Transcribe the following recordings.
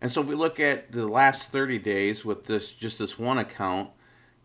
And so if we look at the last 30 days with this one account,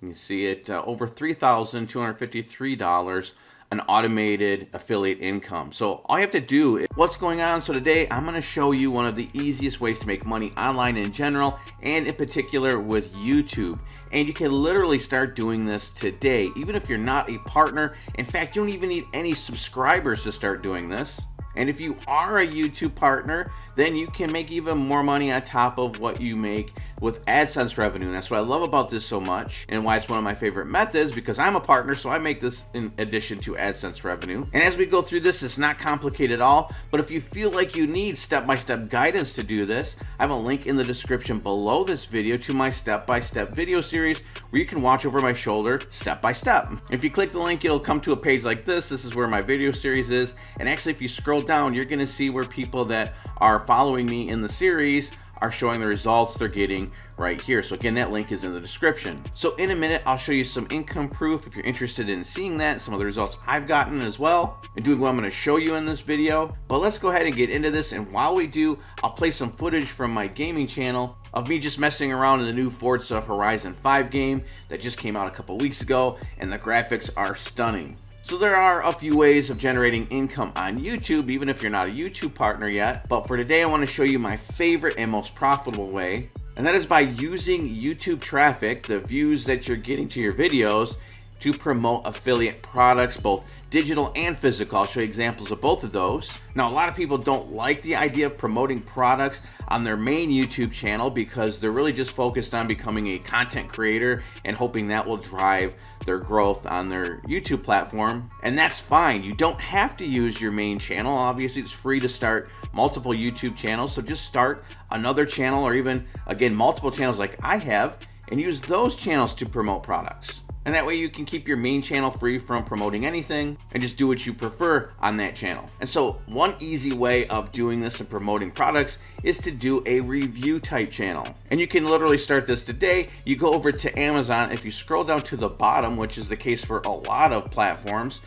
you can see it over $3,253 an automated affiliate income. So all you have to do is what's going on. So today I'm going to show you one of the easiest ways to make money online in general, and in particular with YouTube. And you can literally start doing this today, even if you're not a partner. In fact, you don't even need any subscribers to start doing this. And if you are a YouTube partner, then you can make even more money on top of what you make with AdSense revenue. And that's what I love about this so much, and why it's one of my favorite methods, because I'm a partner, so I make this in addition to AdSense revenue. And as we go through this, it's not complicated at all, but if you feel like you need step-by-step guidance to do this, I have a link in the description below this video to my step-by-step video series where you can watch over my shoulder step by step. If you click the link, it'll come to a page like this. This is where my video series is, and actually if you scroll down, you're gonna see where people that are following me in the series are showing the results they're getting right here. So again, that link is in the description. So in a minute, I'll show you some income proof if you're interested in seeing that, some of the results I've gotten as well, and doing what I'm going to show you in this video. But let's go ahead and get into this. And while we do, I'll play some footage from my gaming channel of me just messing around in the new Forza Horizon 5 game that just came out a couple weeks ago, and the graphics are stunning. So there are a few ways of generating income on YouTube, even if you're not a YouTube partner yet. But for today, I want to show you my favorite and most profitable way. And that is by using YouTube traffic, the views that you're getting to your videos, to promote affiliate products, both digital and physical. I'll show you examples of both of those. Now, a lot of people don't like the idea of promoting products on their main YouTube channel because they're really just focused on becoming a content creator and hoping that will drive their growth on their YouTube platform. And that's fine. You don't have to use your main channel. Obviously, it's free to start multiple YouTube channels. So just start another channel, or even, again, multiple channels like I have, and use those channels to promote products. And that way you can keep your main channel free from promoting anything and just do what you prefer on that channel. And so one easy way of doing this and promoting products is to do a review type channel. And you can literally start this today. You go over to Amazon. If you scroll down to the bottom, which is the case for a lot of platforms,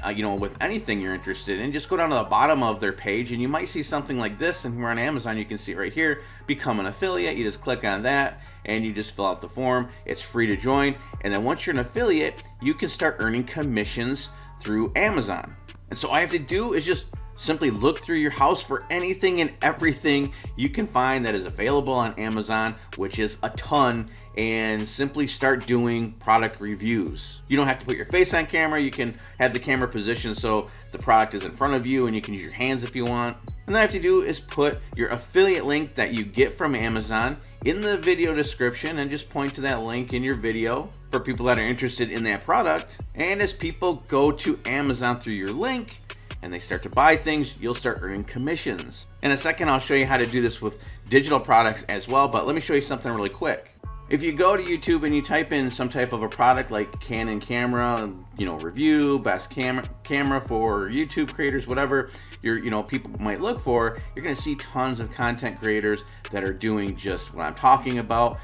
with anything you're interested in, just go down to the bottom of their page and you might see something like this. And here on Amazon, you can see it right here, become an affiliate. You just click on that and you just fill out the form. It's free to join. And then once you're an affiliate, you can start earning commissions through Amazon. And so all I have to do is just simply look through your house for anything and everything you can find that is available on Amazon, which is a ton, and simply start doing product reviews. You don't have to put your face on camera. You can have the camera positioned so the product is in front of you, and you can use your hands if you want. And all you have to do is put your affiliate link that you get from Amazon in the video description and just point to that link in your video for people that are interested in that product. And as people go to Amazon through your link and they start to buy things, you'll start earning commissions. In a second, I'll show you how to do this with digital products as well, but let me show you something really quick. If you go to YouTube and you type in some type of a product like Canon camera, review, best camera for YouTube creators, whatever people might look for, you're going to see tons of content creators that are doing just what I'm talking about.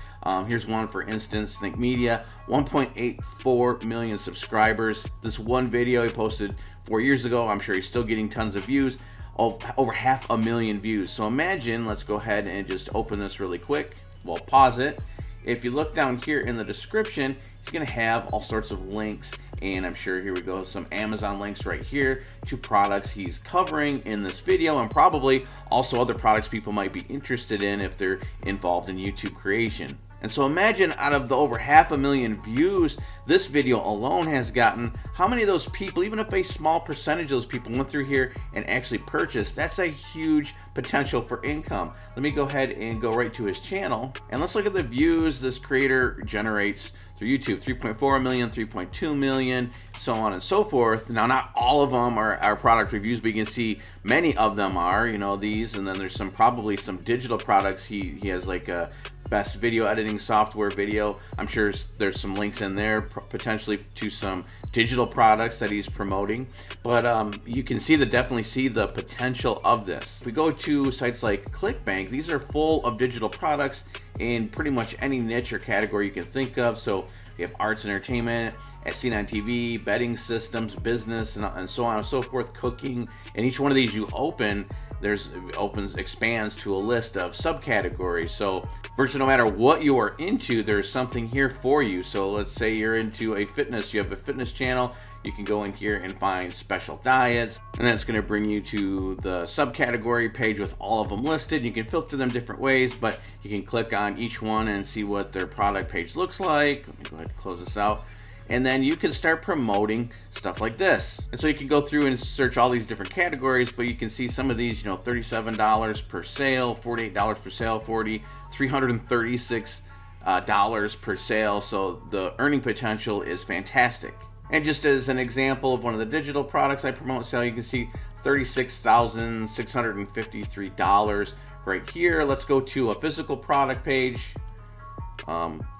Here's one, for instance, Think Media, 1.84 million subscribers. This one video he posted 4 years ago, I'm sure he's still getting tons of views, over 500,000 views. So imagine, let's go ahead and just open this really quick. We'll pause it. If you look down here in the description, he's going to have all sorts of links, and I'm sure, here we go, some Amazon links right here to products he's covering in this video, and probably also other products people might be interested in if they're involved in YouTube creation. And so imagine, out of the over 500,000 views this video alone has gotten, how many of those people, even if a small percentage of those people went through here and actually purchased, that's a huge potential for income. Let me go ahead and go right to his channel, and let's look at the views this creator generates through YouTube. 3.4 million, 3.2 million, so on and so forth. Now, not all of them are product reviews, but you can see many of them are, these, and then there's probably some digital products. He has like a best video editing software video. I'm sure there's some links in there potentially to some digital products that he's promoting, but you can definitely see the potential of this. If we go to sites like ClickBank, these are full of digital products in pretty much any niche or category you can think of. So you have arts and entertainment, as seen on TV, betting systems, business, and so on and so forth, cooking. And each one of these you open, expands to a list of subcategories. So virtually no matter what you are into, there's something here for you. So let's say you're into you have a fitness channel, you can go in here and find special diets, and that's going to bring you to the subcategory page with all of them listed. You can filter them different ways, but you can click on each one and see what their product page looks like. Let me go ahead and close this out. And then you can start promoting stuff like this. And so you can go through and search all these different categories, but you can see some of these, $37 per sale, $48 per sale, $336 per sale. So the earning potential is fantastic. And just as an example of one of the digital products I promote and sell, you can see $36,653 right here. Let's go to a physical product page.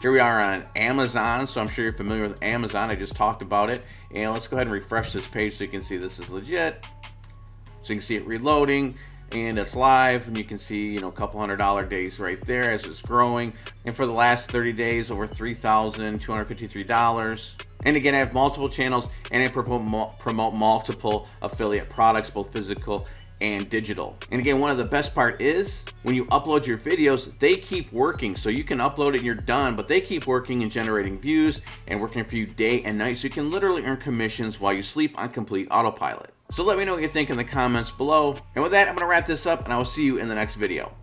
Here we are on Amazon, so I'm sure you're familiar with Amazon. I just talked about it. And let's go ahead and refresh this page so you can see this is legit. So you can see it reloading, and it's live, and you can see, a couple $100 days right there as it's growing. And for the last 30 days, over $3,253. And again, I have multiple channels, and I promote multiple affiliate products, both physical and digital. And again, one of the best part is when you upload your videos, they keep working. So you can upload it and you're done, but they keep working and generating views and working for you day and night. So you can literally earn commissions while you sleep on complete autopilot. So let me know what you think in the comments below. And with that, I'm going to wrap this up, and I will see you in the next video.